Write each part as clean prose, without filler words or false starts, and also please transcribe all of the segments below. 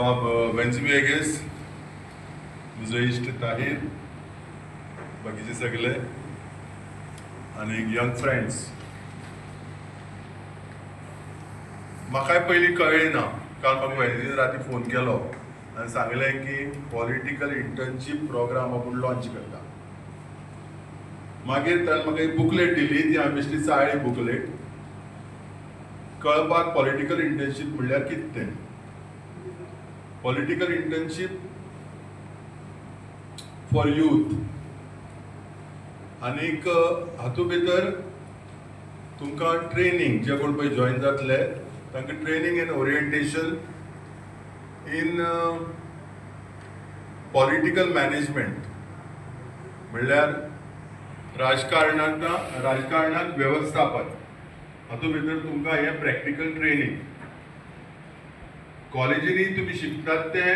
बाब वेंचवेगेस म्हजो इश्ट ताहीर बाकीचे सगळे आणि यंग फ्रेंड्स म्हाकाय पयलीं कळ्ळें ना काल म्हाका वेंचणीन राती फोन केलो आनी सांगलें की पॉलिटिकल इंटर्नशीप प्रोग्राम आपूण लॉन्च करता. मागीर ताणें म्हाका एक बुकलेट दिली ती हांवें बेश्टी चाळ्ळी बुकलेट. कळपाक पॉलिटिकल इंटर्नशीप म्हणल्यार कितें तें. पॉलिटिकल इंटर्नशीप फॉर यूथ आनीक हातूंत भितर तुमकां ट्रेनिंग जे कोण पळय जॉइन जातले तांकां training and orientation in political management म्हणल्यार राजकारणांत वेवस्थापन हातूंत भितर तुमकां हें प्रॅक्टिकल ट्रेनिंग. कॉलेजींनी तुमी शिकतात तें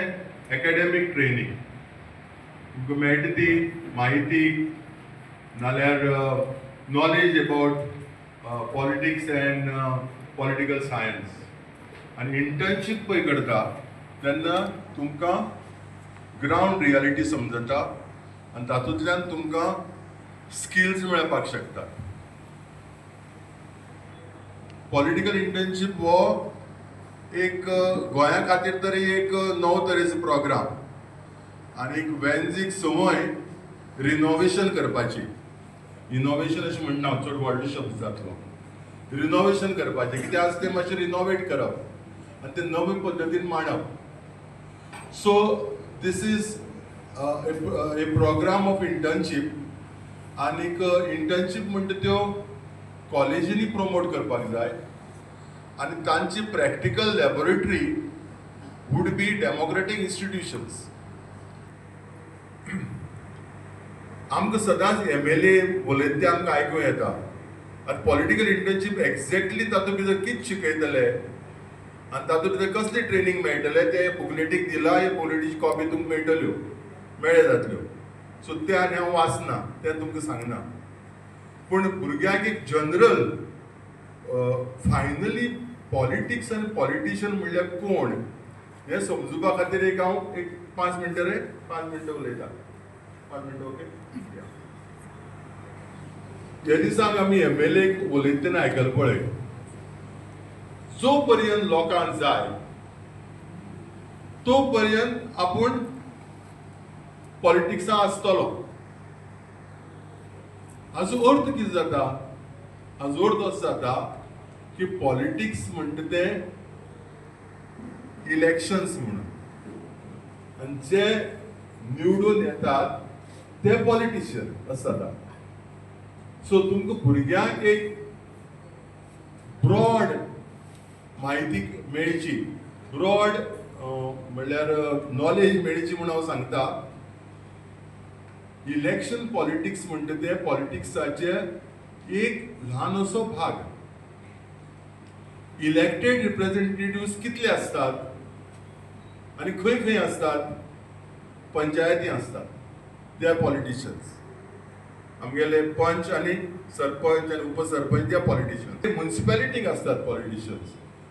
एकाडेमीक ट्रेनिंग तुमकां मेळटा ती माहिती नाल्यार knowledge about politics and political science. आनी इंटर्नशीप पळय करता तेन्ना तुमकां ग्रावंड रियालिटी समजता आनी तातूंतल्यान तुमकां स्किल्स मेळपाक शकता. पॉलिटिकल इंटर्नशीप हो एक गोंया खातीर तरी एक नवो तरेचो प्रोग्राम आनी एक वेंचीक संवय रिनोवेशन करपाची. इनोवेशन अशें म्हणना चड व्हडलो शब्द जातलो. रिनोवेशन करपाचें कितें आसा तें मातशें रिनोवेट करप आनी तें नवे पद्दतीन मांडप. So this is a program of internship आनीक इंटर्नशीप म्हणटा त्यो कॉलेजींनी प्रमोट करपाक जाय आनी तांची practical laboratory would be democratic institutions. आमकां सदांच MLA उलयता तें आमकां आयकूं येता. आतां पॉलिटिकल इंटर्नशीप एक्झॅक्टली तातूंत भितर कितें शिकयतले आनी तातूंत भितर कसली ट्रेनिंग मेळटले ते बुकलेटीक दिला हे बुकलेटीची कॉपी तुमकां मेळटल्यो मेळ्ळ्या जातल्यो. सो ते आनी हांव वाचना तें तुमकां सांगना. पूण भुरग्यांक एक जनरल फायनली पॉलिटिक्स आनी पॉलिटिशियन म्हणल्यार कोण हें समजुपा खातीर एक हांव एक 5 मिनटां उलयतां. 5 मिनटां ओके. हे दिसाक आमी MLA उलयता तेन्ना आयकला पळय जो पर्यंत लोकांक जाय तो पर्यंत आपूण पॉलिटिक्सां आसतलो. हाचो अर्थ कितें जाता? हाचो अर्थ असो जाता की पॉलिटिक्स म्हणटा तें इलेक्शन्स म्हणून आनी जे निवडून येतात ते पॉलिटिशियन असो जाता. सो तुमकां भुरग्यांक एक ब्रॉड म्हायती मेळची ब्रॉड म्हणल्यार नॉलेज मेळची म्हणून हांव सांगता. इलेक्शन पॉलिटिक्स म्हणटा तें पॉलिटिक्साचे एक ल्हान असो भाग. इलेक्टेड रिप्रेझेंटेटिव्स कितले असतात आनी खंय खंय असतात? पंचायती असतात. They are politicians. आमगेले पंच आनी सरपंच आनी उपसरपंच ते पॉलिटिशियन्स. म्युनिसिपॅलिटीक असतात पॉलिटिशियन्स.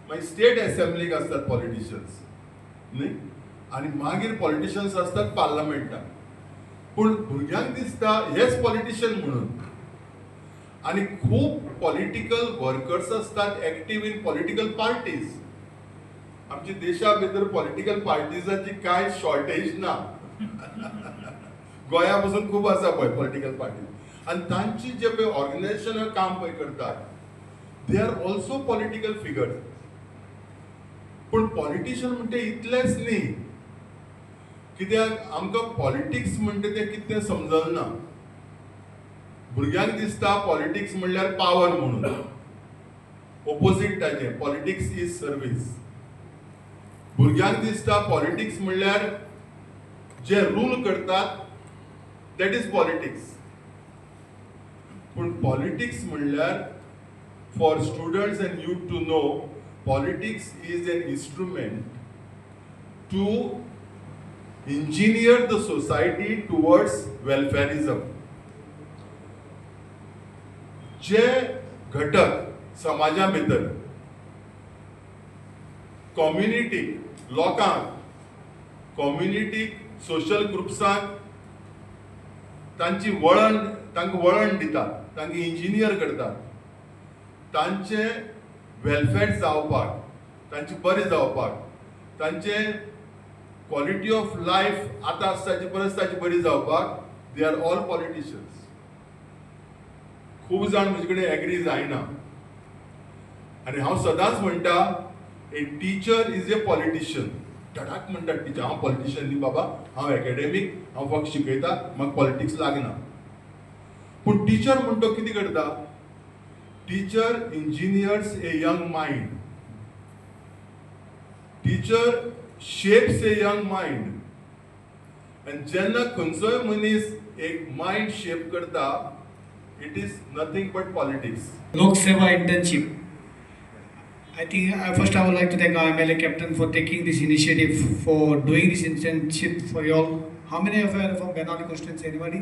मागीर स्टेट असेंब्लीक असतात पॉलिटिशियन्स न्ही. आनी मागीर पॉलिटिशियन्स असतात पार्लमेंटाक. पूण भुरग्यांक दिसता हेच पॉलिटिशियन म्हणून. आनी खूब पॉलिटिकल वर्कर्स असतात एक्टीव इन पॉलिटिकल पार्टीज. आमच्या देशा भितर पॉलिटिकल पार्टीजांची कांय शॉर्टेज ना. गोंया पासून खूब आसा पळय पॉलिटिकल पार्टी आनी तांची जे पळय ऑर्गनायझेशनल काम पळय करतात they are also political figures. पूण पॉलिटिशियन म्हणटा इतलेंच न्ही. कित्याक आमकां पॉलिटिक्स म्हणटा तें कितें समजना. भुरग्यांक दिसता पॉलिटिक्स म्हणल्यार पावर म्हणून. ऑपोजीट ताचें पॉलिटिक्स इज सर्वीस. भुरग्यांक दिसता पॉलिटिक्स म्हणल्यार जे रूल करतात दॅट इज पॉलिटिक्स. पूण पॉलिटिक्स म्हणल्यार for students and youth to know politics is an instrument to engineer the society towards welfareism. जे घटक समाजा भितर कम्युनिटी लोकांक कम्युनिटीक सोशल ग्रुप्सांक तांची वळण तांकां वळण दितात, तांकां इंजिनियर करतात, तांचे वेलफेअर जावपाक, तांचे बरें जावपाक, तांचे क्वॉलिटी ऑफ लायफ आतां आसा ताची परस ताची बरी जावपाक दे आर ऑल पॉलिटिशियन्स. खूब जाण म्हजे कडेन एग्री जायना आनी हांव सदांच म्हणटा a teacher is a politician. धडाक म्हणटात टीचर हांव पॉलिटिशियन न्ही बाबा, हांव एकेडेमीक, हांव फक्त शिकयता, म्हाका पॉलिटिक्स लागना. पूण टीचर म्हण तो कितें करता? Teacher engineers a young mind. Teacher shapes a young mind. आनी जेन्ना खंयचोय मनीस एक मायंड शेप करता, it is nothing but politics. LOKSEVA internship. I think first I would like to thank our MLA captain for taking this initiative, for doing this internship for you all. How many of you are from Benaulim constituency? Anybody?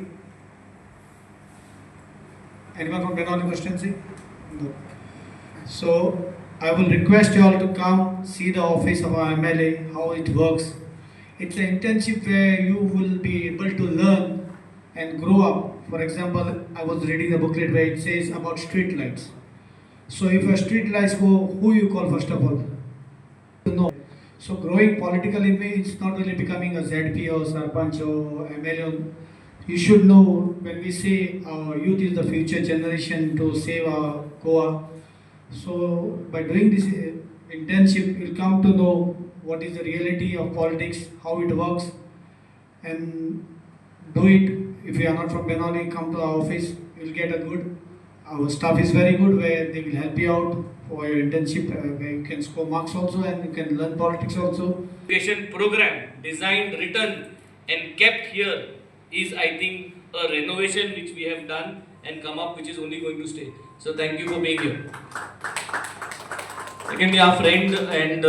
Anyone from Benaulim constituency? No. So I will request you all to come see the office of our MLA, how it works. It's an internship where you will be able to learn and grow up. For example, I was reading the booklet where it says about street lights. So if your street lights go, who you call first of all? No. So growing politically, it's not really becoming a ZP or Sarpanch or MLA. You should know when we say our youth is the future generation to save our Goa. So by doing this internship, you'll come to know what is the reality of politics, how it works, and do it. If you are not from Benaulim, come to our office. You'll get a good. Our staff is very good, where they will help you out for your internship, where you can score marks also, and you can learn politics also. Education program designed, written, and kept here is, I think, a renovation which we have done and come up, which is only going to stay. So thank you for being here. Secondly, our friend and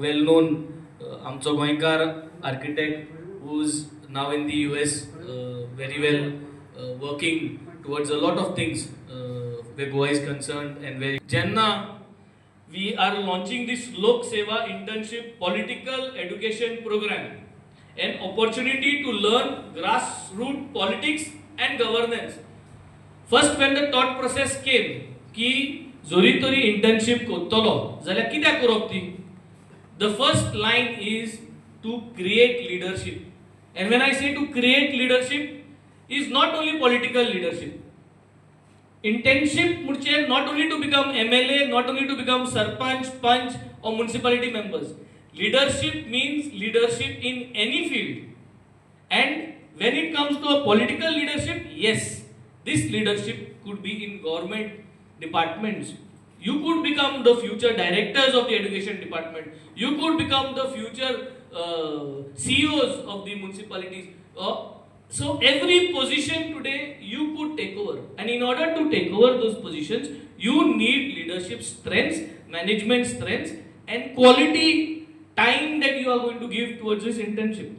well-known Amcho Goankar architect, who's now in the US, very well working towards a lot of things where Goa is concerned, and where Jenna, we are launching this Lok Seva Internship Political Education Program, an opportunity to learn grassroots politics and governance. First, when the thought process came, ki zori tori internship kottalo, जाल्यार कित्याक करप ती? The first line is to create leadership. And when I say to create leadership, is not only political leadership. Internship murche not only to become MLA, not only to become Sarpanch, Panch or municipality members. Leadership means leadership in any field. And when it comes to a political leadership, yes, this leadership could be in government departments. You could become the future directors of the education department. You could become the future CEOs of the municipalities. So every position today you could take over, and in order to take over those positions, you need leadership strengths, management strengths, and quality time that you are going to give towards this internship.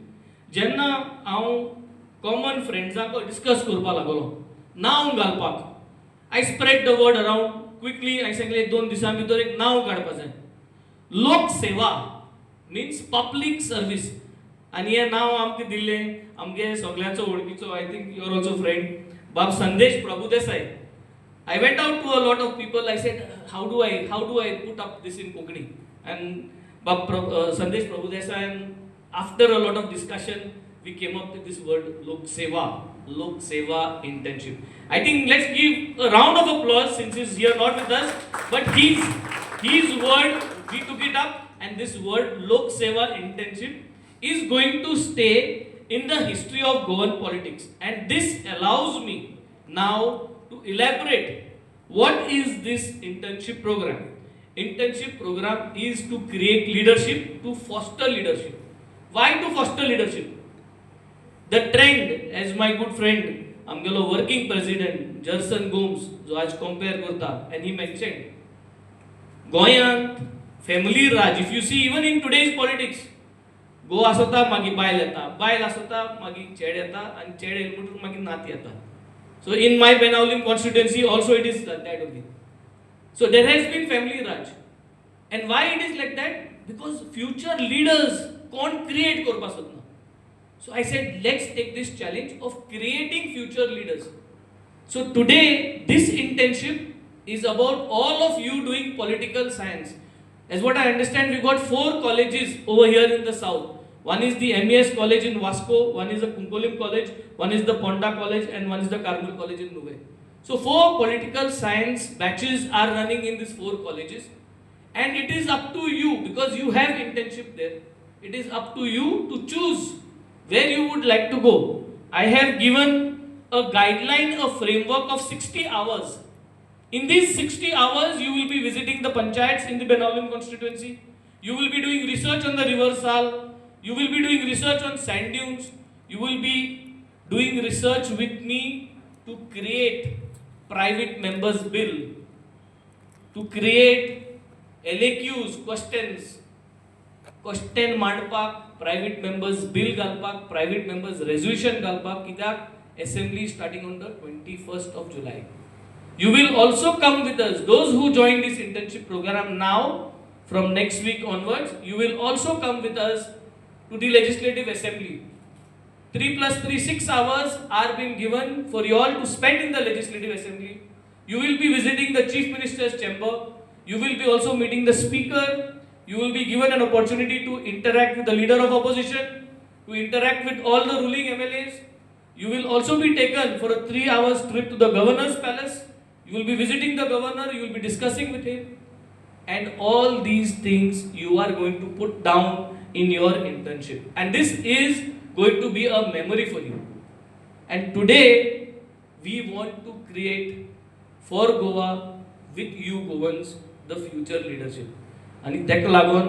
Jenna हांव common friends discuss करपा लागलो नांव घालपाक. I spread the word around quickly. I सांगले 2 दिसां भितर एक नांव काडपा जाय. लोक सेवा means public service. आणि हे नाव आमकां दिल्लें आमगे सगळ्यांचो वळखीचो, I think you are also friend, बाब Sandesh Prabhudesai. I went out to a lot of people. I said, how do I put up this in Konkani? And Bab Sandesh Prabhudesai, and after a lot of discussion, we came up with this word Lok Seva Internship. I think let's give a round of applause since he's here not with us, but his word, we took it up, and this word Lok Seva Internship is going to stay in the history of Goan politics, and this allows me now to elaborate what is this internship program. Internship program is to create leadership, to foster leadership. Why to foster leadership? The trend, as my good friend amgelo working president Jerson Gomes जो आज compare करता, and he mentioned Goan family raj. If you see even in today's politics, गो आसता मागीर बायल येता, बायल आसता मागीर चेड येता, आनी चेड येयले म्हणटून मागीर नात येता. So in my Benaulim constituency also it is that only. So there has been family raj. And why it is like that? Because future leaders कोण क्रिएट करपा सोदना. So I said, let's take this challenge of creating future leaders. So today, this internship is about all of you doing political science. As what I understand, we got 4 colleges over here in the south. One is the MES college in Vasco, one is the Kunkolim college, one is the Ponda college, and one is the Carmel college in Nuve. So 4 political science batches are running in these 4 colleges. And it is up to you, because you have internship there, it is up to you to choose where you would like to go. I have given a guideline, a framework of 60 hours. In these 60 hours, you will be visiting the panchayats in the Benaulim constituency. You will be doing research on the river Sal. You will be doing research on sand dunes. You will be doing research with me to create private members bill, to create LAQs, questions, question mandpak, private members bill galpak, private members resolution galpak, kitak assembly starting on the 21st of July. You will also come with us, those who join this internship program now, from next week onwards, you will also come with us to the Legislative Assembly. 3 plus 3, 6 hours are being given for you all to spend in the Legislative Assembly. You will be visiting the Chief Minister's chamber. You will be also meeting the Speaker. You will be given an opportunity to interact with the Leader of Opposition, to interact with all the ruling MLAs. You will also be taken for a 3 hours trip to the Governor's Palace. You will be visiting the Governor, you will be discussing with him. And all these things you are going to put down in your internship. And this is going to be a memory for you. And today, we want to create for Goa, with you Goans, the future leadership. आणि तेका लागून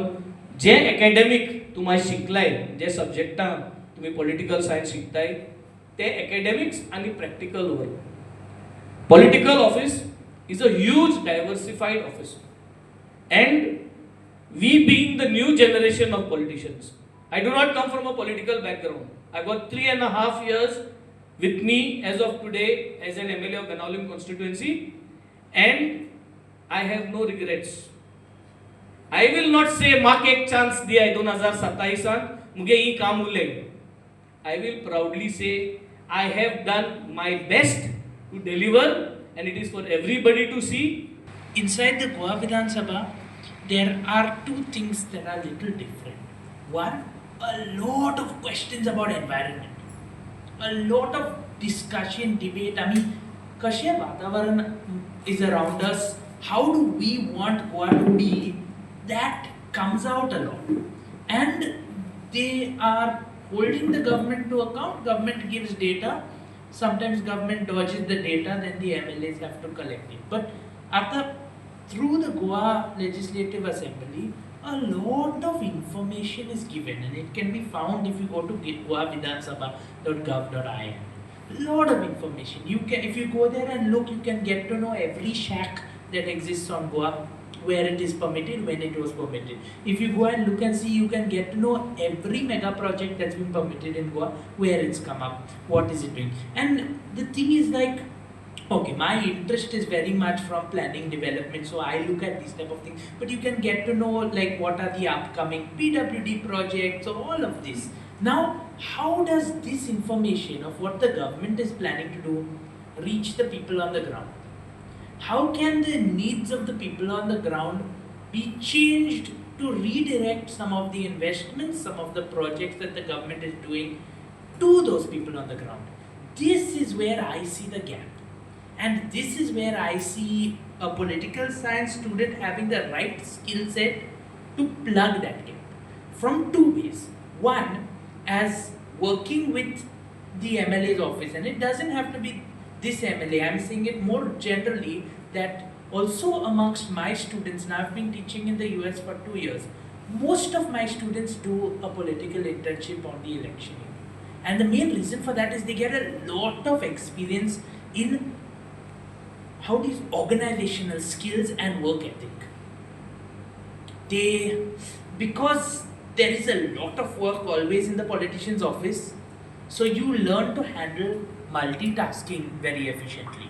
जे academic तुम्हाला शिकलाय, जे सब्जेक्टां तुम्ही political science शिकताय, ते academics आणि practical work. Political office is a huge diversified office, and we being the new generation of politicians, I do not come from a political background. I got 3.5 years with me as of today as an MLA of Benaulim constituency, and I have no regrets. I will not say mak ek chance diya 2027 muge ee kaam ule. I will proudly say I have done my best to deliver, and it is for everybody to see. Inside the Goa Vidhan Sabha, there are 2 things that are little different. One, a lot of questions about environment, a lot of discussion, debate. I mean, kashe vatavaran is around us, how do we want Goa to be, that comes out a lot. And they are holding the government to account. Government gives data. Sometimes government dodges the data, then the MLAs have to collect it. But through the Goa Legislative Assembly, a lot of information is given, and it can be found if you go to goavidhansabha.gov.in. Lot of information. You can, if you go there and look, you can get to know every shack that exists on Goa, where it is permitted, when it was permitted. If you go and look and see, you can get to know every mega project that's been permitted in Goa, where it's come up, what is it doing. And the thing is like, okay, my interest is very much from planning development, so I look at these type of things. But you can get to know like what are the upcoming PWD projects, or all of this. Now, how does this information of what the government is planning to do reach the people on the ground? How can the needs of the people on the ground be changed to redirect some of the investments, some of the projects that the government is doing to those people on the ground? This is where I see the gap. And this is where I see a political science student having the right skill set to plug that gap. From 2 ways. One, as working with the MLA's office, and it doesn't have to be this MLA, I'm saying it more generally, that also amongst my students, now I've been teaching in the US for 2 years, most of my students do a political internship on the election year. And the main reason for that is they get a lot of experience in how these organizational skills and work ethic. Because there is a lot of work always in the politician's office, so you learn to handle multitasking very efficiently.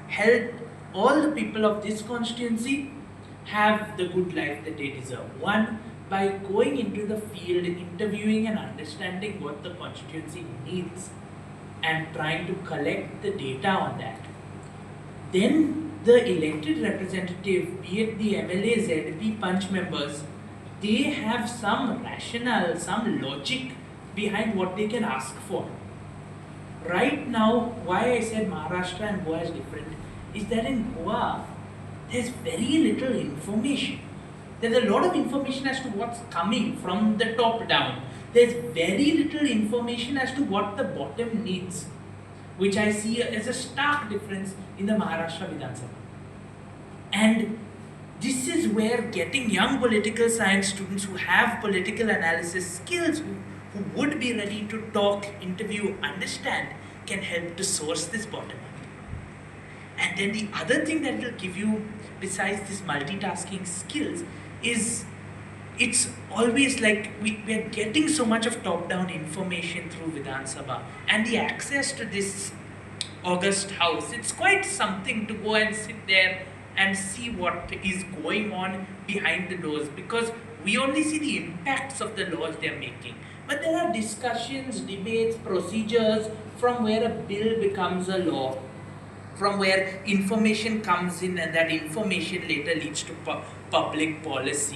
Help all the people of this constituency have the good life that they deserve. One, by going into the field, interviewing and understanding what the constituency needs and trying to collect the data on that. Then the elected representative, be it the MLA, ZP, Punch members, they have some rationale, some logic behind what they can ask for. Right now, why I said Maharashtra and Goa is different is that in Goa, there's very little information. There's a lot of information as to what's coming from the top down. There's very little information as to what the bottom needs, which I see as a stark difference in the Maharashtra Vidhan Sabha. And this is where getting young political science students who have political analysis skills, who would be ready to talk, interview, understand, can help to source this bottom up. And then the other thing that will give you, besides this multitasking skills, is it's always like we're getting so much of top-down information through Vidhan Sabha, and the access to this august house, it's quite something to go and sit there and see what is going on behind the doors, because we only see the impacts of the laws they're making. But there are discussions, debates, procedures from where a bill becomes a law, from where information comes in and that information later leads to public policy.